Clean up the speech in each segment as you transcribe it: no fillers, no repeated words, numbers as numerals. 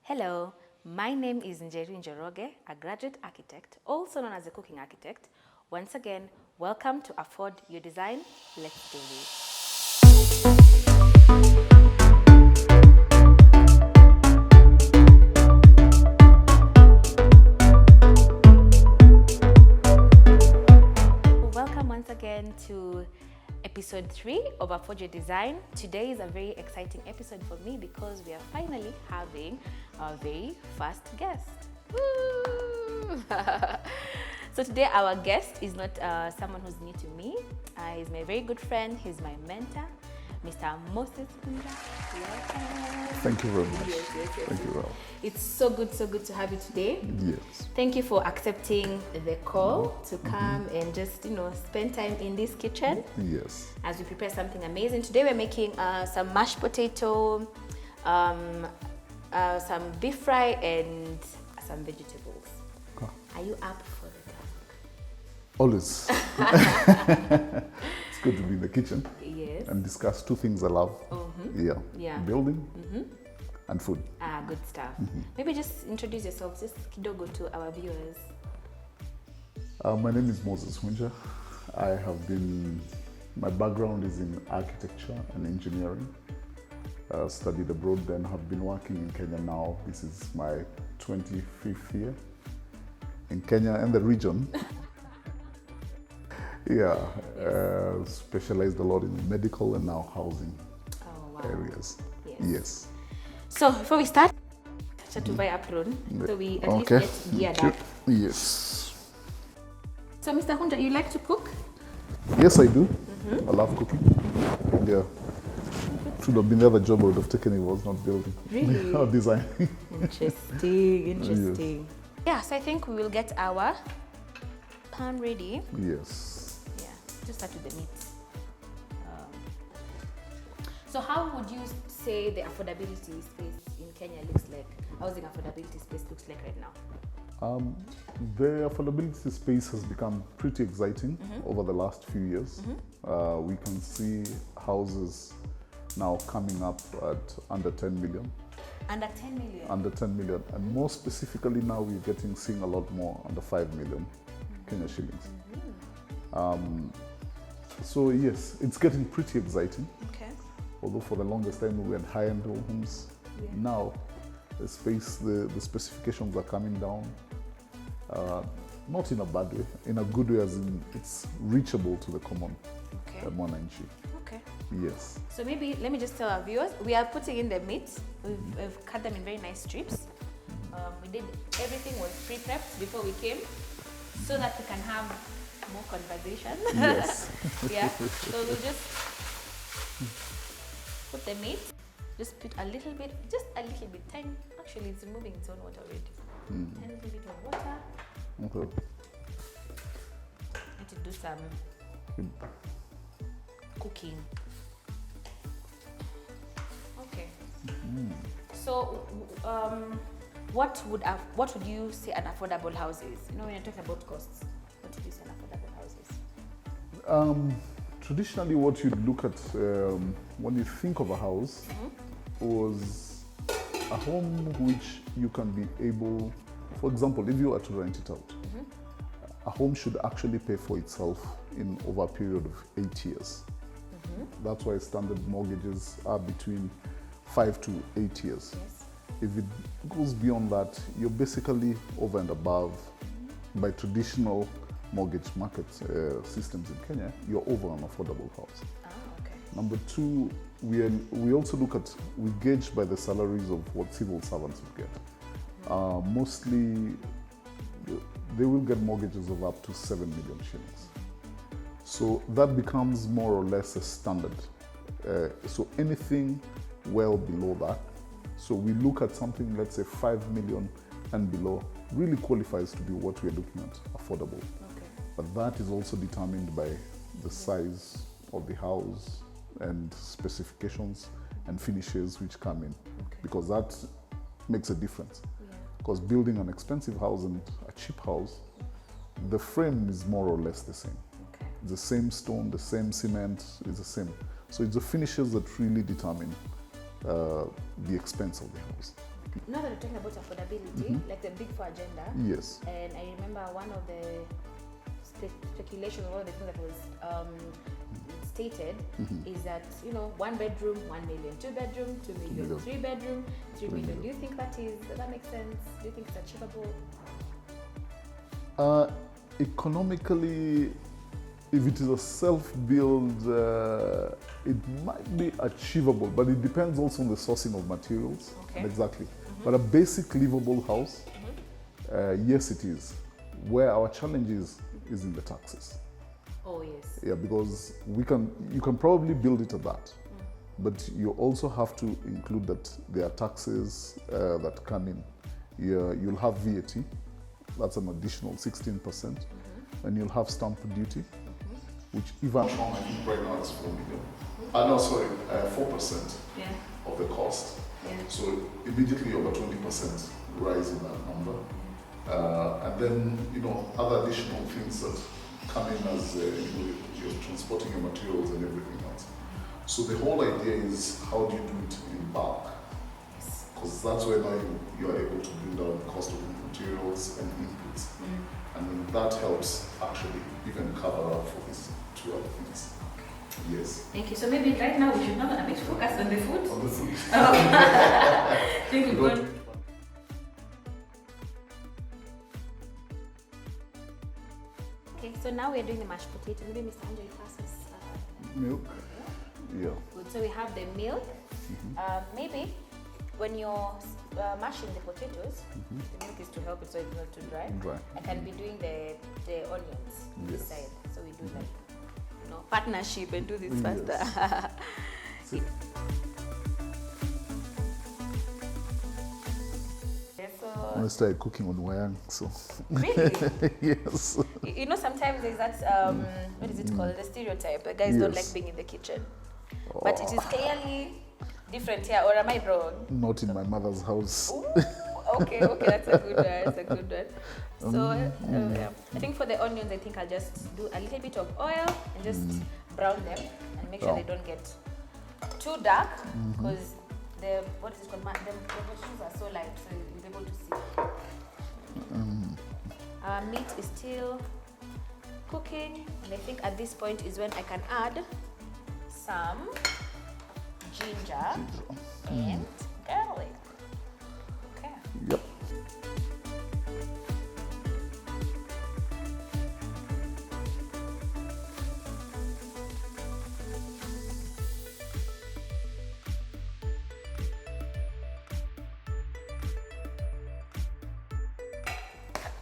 Hello, my name is Njeri Njoroge, a graduate architect, also known as a cooking architect. Once again, welcome to Afford Your Design. Let's do this. Welcome once again to episode 3 of Afford Your Design. Today is a very exciting episode for me because we are finally having our very first guest. Woo! So today our guest is not someone who's new to me. He's my very good friend. He's my mentor, Mr.Moses Hunja. Welcome. Thank you very much. Yes. Thank you, Ral. It's so good to have you today. Yes. Thank you for accepting the call to come and just, spend time in this kitchen. Yes. As we prepare something amazing. Today we're making some mashed potato, some beef fry and some vegetables. Okay. Are you up for the task? Always. It's good to be in the kitchen Yes. and discuss two things I love. Yeah. Building and food. Good stuff. Maybe just introduce yourself just kidogo to our viewers. My name is Moses Hunja. My background is in architecture and engineering. Studied abroad, then have been working in Kenya now. This is my 25th year in Kenya and the region. Specialized a lot in medical and now housing areas. Yes. So before we start, so we at least get geared up. Yes. So Mr. Hunja, you like to cook? Yes, I do. I love cooking. Yeah. Should have been the other job I would have taken it was not building. Really? Or designing. Interesting. Yeah, so I think we will get our pan ready. Yes. Yeah, just start with the meat. So how would you say the affordability space in Kenya looks like? Housing affordability space looks like right now? The affordability space has become pretty exciting over the last few years. We can see houses now coming up at under 10 million. Under 10 million? Under 10 million. And more specifically now we're seeing a lot more under 5 million Kenya shillings. So yes, it's getting pretty exciting. Okay. Although for the longest time we had high-end homes. Yeah. Now the specifications are coming down. Not in a bad way, in a good way, as in it's reachable to the common mwananchi. Okay. Yes. So maybe let me just tell our viewers, we are putting in the meat. We've cut them in very nice strips. We did everything was pre-prepped before we came, so that we can have more conversation. Yes. Yeah. So we'll just put the meat. Just put a little bit, tiny. Actually, it's removing its own water already. A little bit of water. Okay. And to do some cooking. Okay. So, what would you say an affordable house is? When you're talking about costs, what would you say an affordable house is? Traditionally, what you'd look at when you think of a house was a home which you can be able, for example, if you were to rent it out, a home should actually pay for itself in over a period of 8 years. That's why standard mortgages are between 5 to 8 years. Yes. If it goes beyond that, you're basically over and above by traditional mortgage market systems in Kenya, you're over an affordable house. Okay. Number two, we also we gauge by the salaries of what civil servants would get. Mostly, they will get mortgages of up to 7 million shillings. So that becomes more or less a standard. So anything well below that, so we look at something, let's say 5 million and below, really qualifies to be what we're looking at, affordable. But that is also determined by the size of the house and specifications and finishes which come in, because that makes a difference. Because building an expensive house and a cheap house, the frame is more or less the same. The same stone, the same cement is the same. So it's the finishes that really determine the expense of the house. Now that we're talking about affordability, like the Big Four agenda, Yes. and I remember one of the speculation, one of the things that was stated is that, you know, 1 bedroom, 1 million, 2 bedroom, 2 million, 3 bedroom, 3 million. Do you think does that make sense? Do you think it's achievable? Economically, if it is a self-build, it might be achievable, but it depends also on the sourcing of materials. Okay. Exactly. But a basic livable house, yes, it is. Where our challenge is in the taxes. Oh yes. Yeah, because you can probably build it at that, but you also have to include that there are taxes that come in. You'll have VAT, that's an additional 16%, and you'll have stamp duty, which even I think right now it's 4 million. 4% of the cost. Yeah. So immediately over 20% rise in that number. And then, you know, other additional things that come in as you're transporting your materials and everything else. So the whole idea is, how do you do it in bulk? Because that's where now you are able to bring down the cost of materials and inputs. And then that helps actually even cover up for these two other things. Yes. Thank you. So maybe right now we should now a bit focus on the food. On the food. Think we've gone. Okay, so now we're doing the mashed potato. Maybe Mr. Hunja, you pass us Milk. Yeah. good. So we have the milk. Maybe when you're mashing the potatoes, the milk is to help it so it's not too dry. I can be doing the onions this Yes. side. So we do like, you know, partnership and do this faster. See? I started cooking on Wayang, so. Really? Yes. You know, sometimes there's that, what is it called? The stereotype. The guys don't like being in the kitchen. But it is clearly different here, or am I wrong? Not in my mother's house. Ooh, okay, that's a good one. That's a good one. So, yeah. I think for the onions, I think I'll just do a little bit of oil and just brown them and make sure they don't get too dark, because the what is it called? The vegetables are so light, so you'll be able to see. Our meat is still cooking, and I think at this point is when I can add some ginger and garlic. Okay. Yep.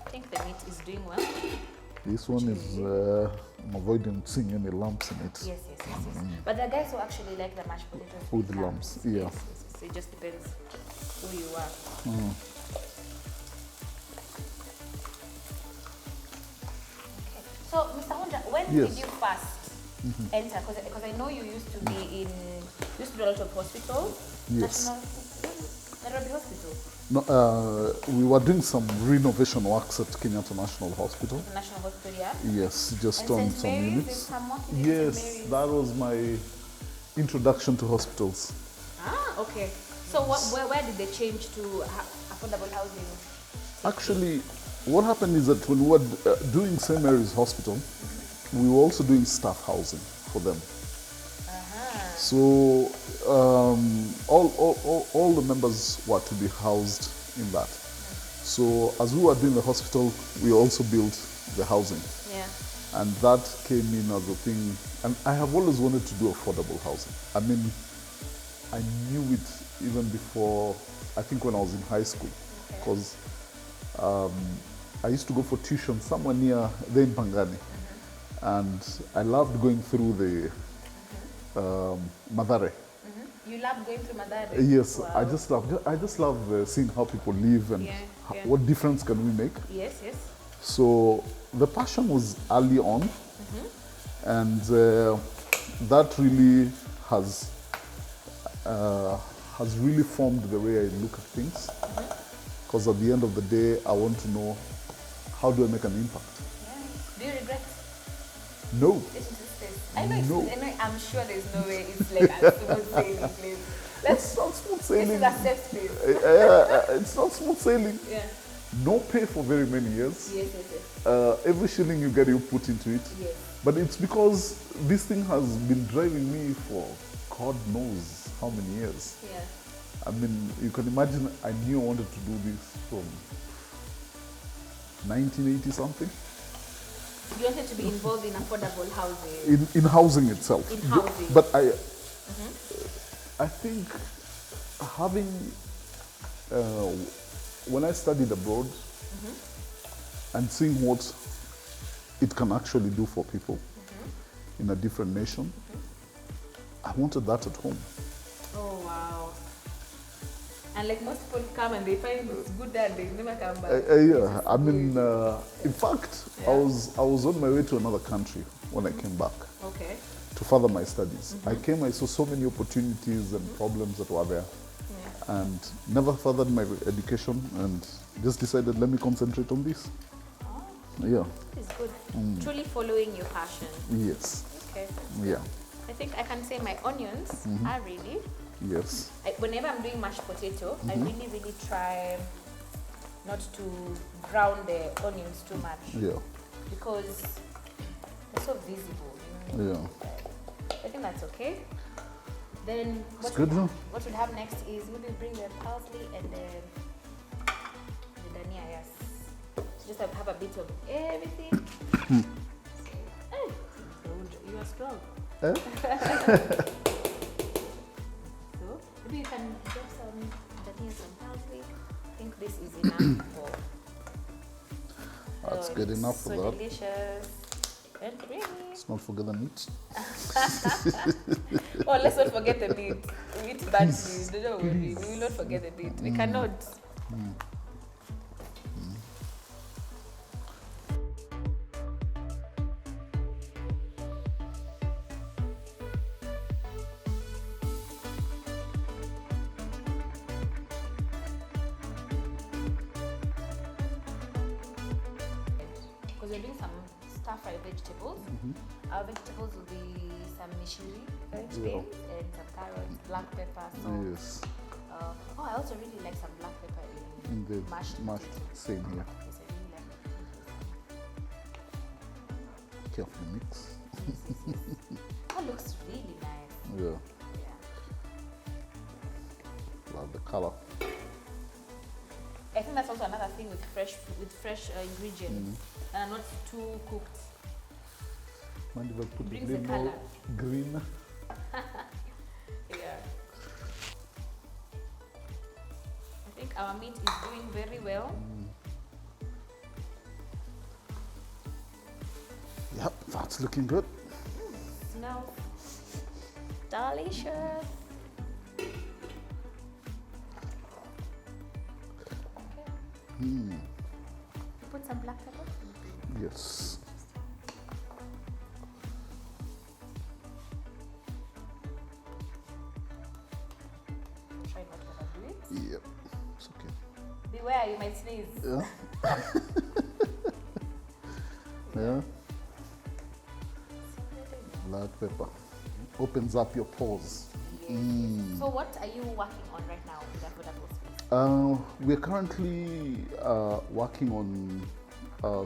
I think the meat is doing well. This one is, I'm avoiding seeing any lumps in it. Yes. But the guys who actually like the mashed potatoes With lumps, yeah. Yes. So it just depends who you are. Okay. So, Mr. Hunja, when did you first enter? Because I know you used to be do a lot of hospitals. Yes. Nairobi Hospital. No, we were doing some renovation works at Kenyatta National Hospital. National Hospital, yeah. Yes, just And on St. some Mary's, units. there's some work in St. Yes, Mary's. that was my introduction to hospitals. Ah, okay. So where did they change to affordable housing? Actually, what happened is that when we were doing St. Mary's Hospital, we were also doing staff housing for them. So all the members were to be housed in that. So as we were doing the hospital, we also built the housing. Yeah. And that came in as a thing. And I have always wanted to do affordable housing. I mean, I knew it even before, I think when I was in high school. Because I used to go for tuition somewhere near there in Pangani. And I loved going through the Madare. You love going through Madare? Yes, Wow. I just love seeing how people live and what difference can we make. Yes. So the passion was early on, and that really has really formed the way I look at things. Because at the end of the day, I want to know, how do I make an impact? Yeah. Do you regret? No. I know, I'm sure there's no way it's like a smooth sailing place. It's not smooth sailing. This is a safe space. It's not smooth sailing. Yeah. No pay for very many years. Yes, yes, yes. Every shilling you get, you put into it. Yes. But it's because this thing has been driving me for God knows how many years. Yeah. I mean, you can imagine I knew I wanted to do this from 1980 something. You wanted to be involved in affordable housing. In housing itself. In housing. But I think having, when I studied abroad and seeing what it can actually do for people in a different nation, I wanted that at home. Oh, wow. And like most people come and they find it's good there and they never come back. Yeah, I mean, in fact, Yeah. I was on my way to another country when I came back Okay. to further my studies. I came, I saw so many opportunities and problems that were there, Yeah. and never furthered my education, and just decided, let me concentrate on this. Oh, Yeah, it's good. Truly following your passion. yes, Okay. yeah, I think I can say my onions are ready. yes, Whenever I'm doing mashed potato, I really, really try not to brown the onions too much yeah, because they're so visible. You know? yeah. I think that's okay. Then It's good, huh? what we'll have next is maybe bring the parsley and the dania, yes. So just have a bit of everything. Hey, you are strong. Eh? So maybe you can drop some dania, some parsley. I think this is enough for. That's good it's enough for so that. delicious and creamy. Let's not forget the meat. Oh, let's not forget the meat. We eat bad meat. Don't worry. We will not forget the meat. We cannot. Because we're doing some stir-fried vegetables. Our vegetables will be some mishiri, French beans, and some carrots, black pepper, salt. Yes, Oh, I also really like some black pepper in the mashed mashed, potato. same here. Yes, I really like it. Carefully mix. That looks really nice. Yeah, Yeah. love the color. I think that's also another thing with fresh ingredients and are not too cooked. Mind if I put a Brings the little more color. green? Yeah. I think our meat is doing very well. Yep, that's looking good. Smells delicious. Okay. Put some black pepper. Yes. Try not to overdo it. Yep, it's okay. Beware, you might sneeze. Yeah. Yeah. Black pepper opens up your pores. Yes. So what are you working on right now with Affordable Space? We're currently working on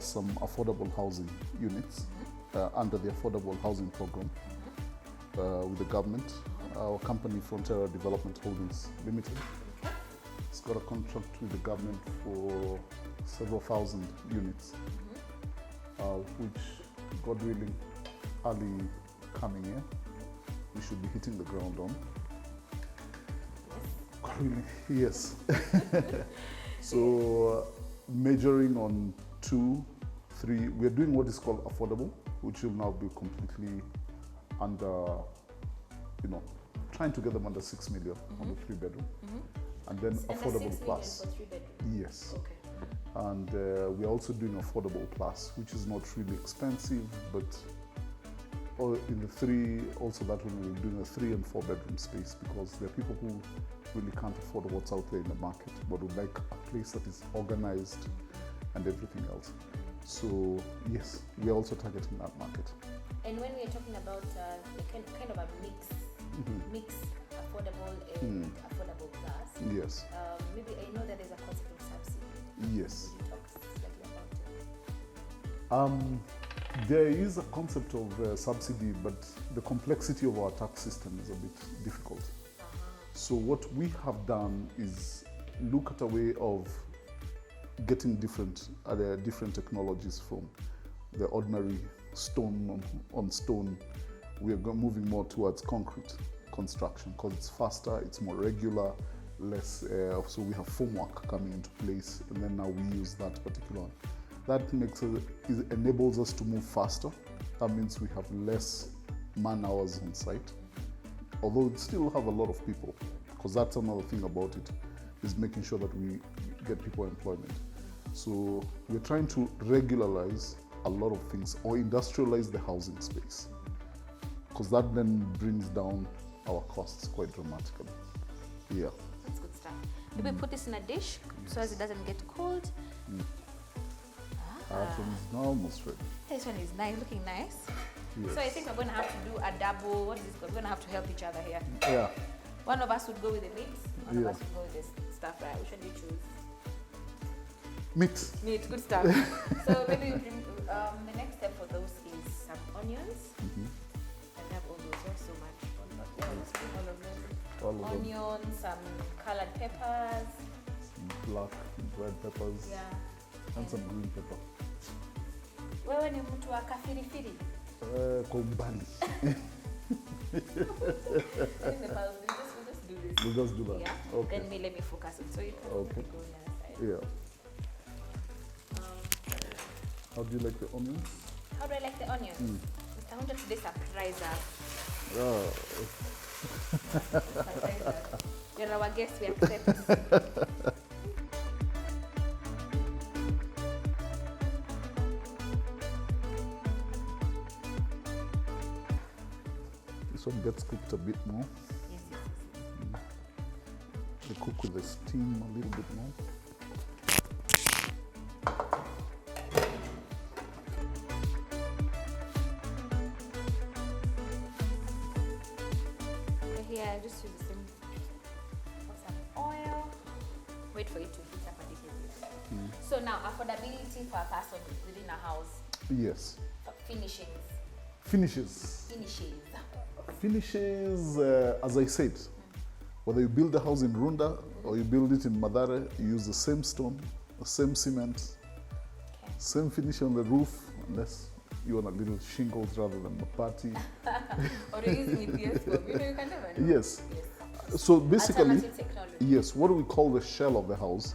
some affordable housing units under the Affordable Housing Program with the government. Our company, Frontier Development Holdings Limited, has got a contract with the government for several thousand units, which, God willing, early coming year, we should be hitting the ground on. Really? Yes. So majoring on 2, 3, we're doing what is called affordable, which will now be completely under, trying to get them under 6 million on the 3-bedroom, and then affordable 6 plus. million for 3 bedroom. Yes. Okay. And we're also doing affordable plus, which is not really expensive, but in the 3, also that one we're doing a 3 and 4 bedroom space, because there are people who really can't afford what's out there in the market, but would like a place that is organized and everything else. So yes, we're also targeting that market. And when we are talking about kind of a mix affordable and affordable plus. Yes. Maybe I know that there's a concept of subsidy. Yes. Could you talk slightly about it? There is a concept of subsidy, but the complexity of our tax system is a bit difficult. So what we have done is look at a way of getting different technologies from the ordinary stone on stone. We are moving more towards concrete construction because it's faster, it's more regular, less. So we have formwork coming into place, and then now we use that particular one. That enables us to move faster. That means we have less man hours on site, although we still have a lot of people, because that's another thing about it, is making sure that we get people employment. So we're trying to regularize a lot of things or industrialize the housing space, because that then brings down our costs quite dramatically. Yeah. That's good stuff. Maybe put this in a dish so as it doesn't get cold. That one is now almost ready. This one is nice, looking nice. Yes. So I think we're going to have to do a double. What is this called? We're going to have to help each other here. Yeah. One of us would go with the meat. One of Yeah. us would go with this stuff, right? Which one do you choose? Meat. Meat, good stuff. So maybe the next step for those is some onions. I have all those. There's so much. Yeah, let's do all of them. All of them. Onions, some colored peppers. Some black and red peppers. Yeah. And some green pepper. Wewe ni mtu wa kafirifiri. Kwa umbali. I think we'll just do this. We'll just do that. Yeah. Okay. Then let me focus on. So you can Okay. go on the other side. Yeah. How do you like the onions? How do I like the onions? Mr. Hunja today surprise us. Oh. Surprise us. You're our guest, we accept. This one gets cooked a bit more. Yes, yes, yes. They cook with the steam a little bit more. So here, just use the same. Pour some oil. Wait for it to heat up a little bit. So now, affordability for a person within a house. Yes. Finishings. Finishes. Finishes. As I said, whether you build a house in Runda or you build it in Madare, you use the same stone, the same cement, Okay. same finish on the roof, unless you want a little shingles rather than mapati. Or you're using EPS form. You know, you can never know. Yes. Yes. So basically, Alternative technology. yes, what we call the shell of the house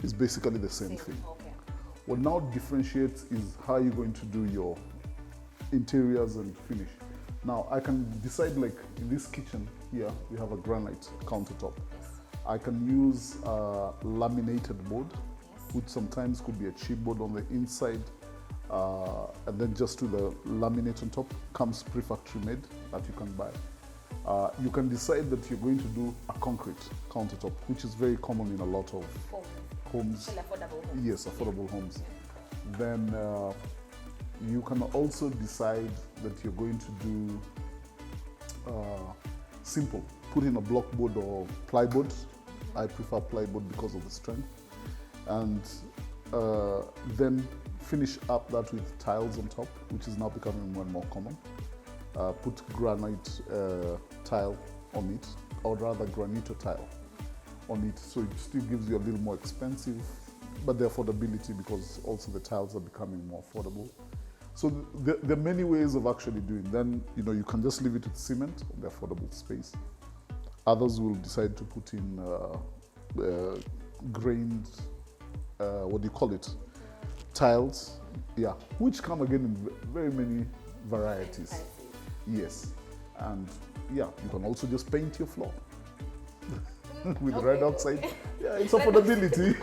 is basically the same thing. Okay. What now differentiates is how you're going to do your interiors and finish. Now, I can decide, like in this kitchen here, we have a granite countertop. Yes. I can use a laminated board, Yes. which sometimes could be a chipboard on the inside, and then just to the laminate on top comes pre-factory made that you can buy. You can decide that you're going to do a concrete countertop, which is very common in a lot of homes. Still affordable homes. Yes, affordable homes. Then you can also decide that you're going to do simple, put in a blockboard or plywood. I prefer plywood because of the strength. And then finish up that with tiles on top, which is now becoming more and more common. Put granite tile on it, or rather granito tile on it, so it still gives you a little more expensive, but the affordability, because also the tiles are becoming more affordable. So there are many ways of actually doing. Then you can just leave it with cement on the affordable space. Others will decide to put in grained, what do you call it? Tiles, yeah, which come again in very many varieties. Yes, and yeah, you can also just paint your floor with red oxide. Yeah, it's affordability.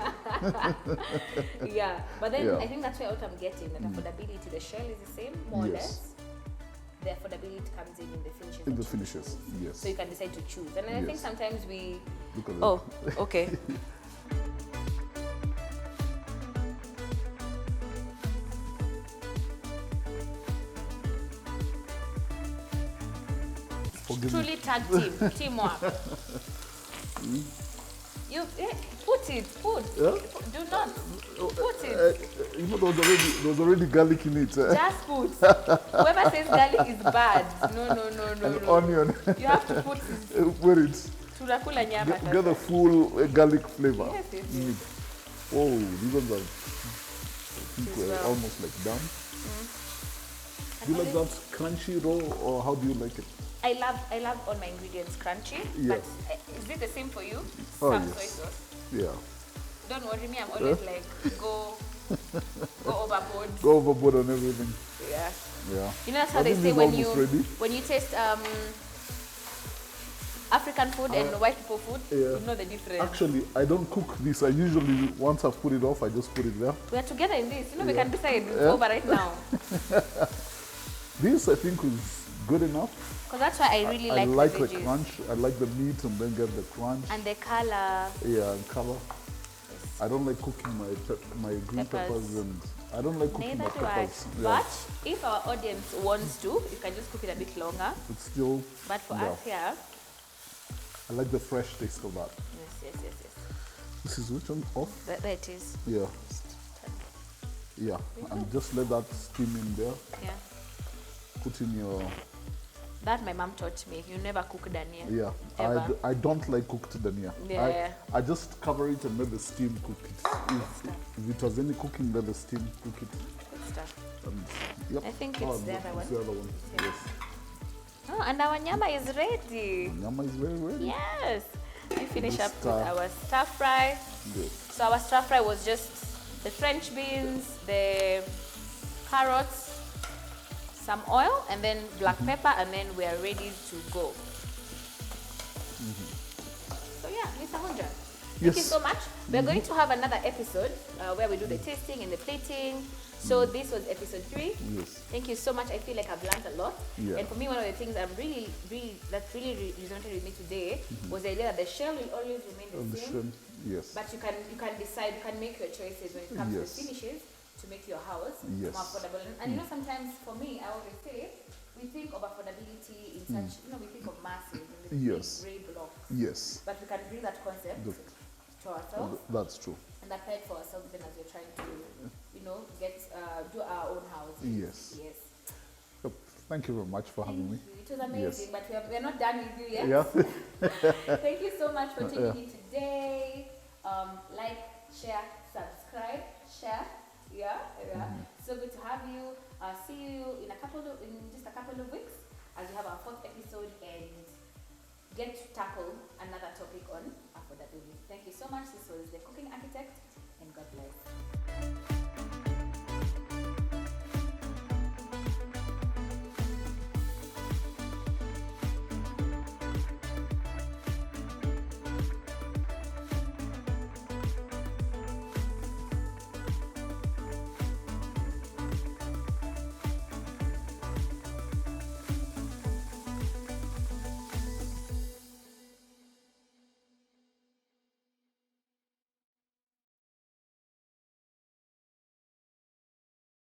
Yeah, but then Yeah. I think that's where what I'm getting, that affordability, the shell is the same, more or Yes. less. The affordability comes in the finishes. In that the you finishes, choose. yes. So you can decide to choose. And I think Yes. sometimes we... Look at Oh, okay. Forgive me. truly tag team, teamwork. You put it. Yeah? Do not put it. You know, there was already garlic in it. Just put. Whoever says garlic is bad. No. An onion. You have to put it. Put it. Tunakula nyama. Get the full garlic flavor. Yes. Oh, these ones are, I think we're almost like done. Do you like that crunchy raw, or how do you like it? I love all my ingredients crunchy. Yeah. But is it the same for you? Oh, Some yes. soy sauce. Yeah. Don't worry me. I'm always like go overboard. Go overboard on everything. Yeah. Yeah. You know that's how I they think say it's when you taste African food and white people food, yeah. you know the difference. Actually, I don't cook this. I usually, once I've put it off, I just put it there. We are together in this. You know, we can decide it's over right now. This, I think, is good enough. Because that's why I really I like the veggies. crunch. I like the meat and then get the crunch. And the color. Yeah, and color. Yes. I don't like cooking my green peppers, and I don't like cooking Neither my do I. peppers. Yeah. But if our audience wants to, you can just cook it a bit longer. It's still. But for us here, I like the fresh taste of that. yes. This is which one? Off? There it is. Yeah. Yeah, and just let that steam in there. Yeah. Put in your. That my mom taught me. You never cook dania. Yeah, Ever. I don't like cooked dania. Yeah. I just cover it and let the steam cook it. If it has any cooking, let the steam cook it. Good stuff. And, yep. I think it's the other one. It's the other one. Yeah. Yes. Oh, and our nyama is ready. Nyama is very ready. Yes. We finish This up with our stir fry. Yes. So our stir fry was just the French beans, the carrots, some oil, and then black pepper, and then we are ready to go. So yeah, Mr. Hunja, thank you so much. We're going to have another episode where we do the tasting and the plating. So this was episode 3. Yes. Thank you so much. I feel like I've learned a lot. Yeah. And for me, one of the things that really resonated with me today was the idea that the shell will always remain the same. Yes. But you can decide, you can make your choices when it comes to the Yes. finishes to make your house Yes. more affordable. And you know, sometimes for me, I always say, we think of affordability in such, you know, we think of masses and the Yes. big grey blocks. Yes. But we can bring that concept to ourselves That's true. and apply it for ourselves then as we're trying to, you know, do our own house. Yes. Yes. Yep. Thank you very much for having me. It was amazing, but we're not done with you yet. Yeah. Thank you so much for tuning in today. Like, share, subscribe, share. Yeah. So good to have you. See you in just a couple of weeks as we have our 4th episode and get to tackle another topic on affordability. Thank you so much. This was the Cooking Architect.